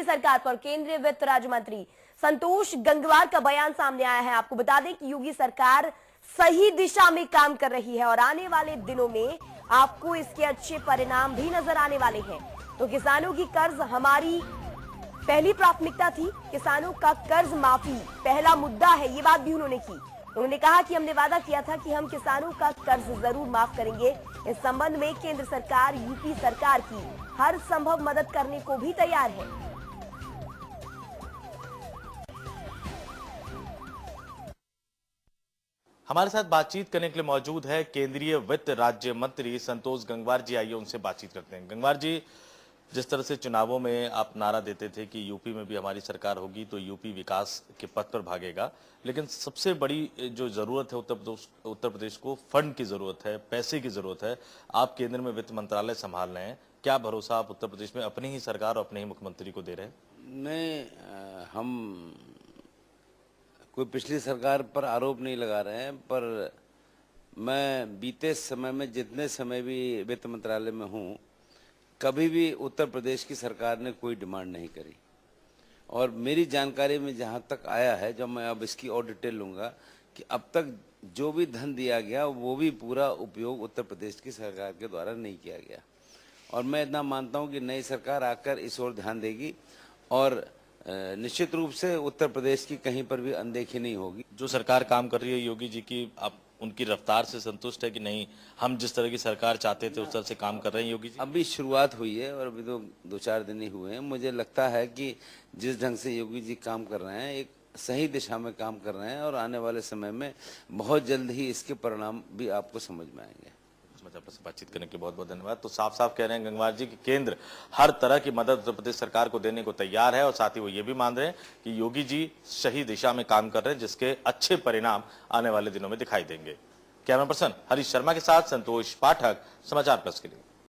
सरकार पर केंद्रीय वित्त राज्य मंत्री संतोष गंगवार का बयान सामने आया है। आपको बता दें कि योगी सरकार सही दिशा में काम कर रही है और आने वाले दिनों में आपको इसके अच्छे परिणाम भी नजर आने वाले हैं। तो किसानों की कर्ज हमारी पहली प्राथमिकता थी, किसानों का कर्ज माफी पहला मुद्दा है, ये बात भी उन्होंने की। उन्होंने कहा कि हमने वादा किया था कि हम किसानों का कर्ज जरूर माफ करेंगे। इस संबंध में केंद्र सरकार यूपी सरकार की हर संभव मदद करने को भी तैयार है। हमारे साथ बातचीत करने के लिए मौजूद है केंद्रीय वित्त राज्य मंत्री संतोष गंगवार जी। आइए उनसे बातचीत करते हैं। गंगवार जी, जिस तरह से चुनावों में आप नारा देते थे कि यूपी में भी हमारी सरकार होगी तो यूपी विकास के पथ पर भागेगा, लेकिन सबसे बड़ी जो जरूरत है उत्तर प्रदेश को फंड की जरूरत है, पैसे की जरूरत है। आप केंद्र में वित्त मंत्रालय संभाल रहे हैं, क्या भरोसा आप उत्तर प्रदेश में अपनी ही सरकार और अपने ही मुख्यमंत्री को दे रहे हैं? नहीं, हम कोई पिछली सरकार पर आरोप नहीं लगा रहे हैं, पर मैं बीते समय में जितने समय भी वित्त मंत्रालय में हूँ, कभी भी उत्तर प्रदेश की सरकार ने कोई डिमांड नहीं करी। और मेरी जानकारी में जहाँ तक आया है, जब मैं अब इसकी और डिटेल लूँगा, कि अब तक जो भी धन दिया गया वो भी पूरा उपयोग उत्तर प्रदेश की सरकार के द्वारा नहीं किया गया। और मैं इतना मानता हूँ कि नई सरकार आकर इस ओर ध्यान देगी और निश्चित रूप से उत्तर प्रदेश की कहीं पर भी अनदेखी नहीं होगी। जो सरकार काम कर रही है योगी जी की, आप उनकी रफ्तार से संतुष्ट है कि नहीं? हम जिस तरह की सरकार चाहते थे उस तरह से काम कर रहे हैं योगी जी? अभी शुरुआत हुई है और अभी तो 2-4 दिन ही हुए हैं। मुझे लगता है कि जिस ढंग से योगी जी काम कर रहे हैं, एक सही दिशा में काम कर रहे हैं और आने वाले समय में बहुत जल्द ही इसके परिणाम भी आपको समझ में आएंगे। आपसे बातचीत करने के लिए बहुत बहुत धन्यवाद। तो साफ साफ कह रहे हैं गंगवार जी कि केंद्र हर तरह की मदद उत्तर प्रदेश सरकार को देने को तैयार है और साथ ही वो ये भी मान रहे हैं कि योगी जी सही दिशा में काम कर रहे हैं, जिसके अच्छे परिणाम आने वाले दिनों में दिखाई देंगे। कैमरा पर्सन हरीश शर्मा के साथ संतोष पाठक, समाचार प्लस के लिए।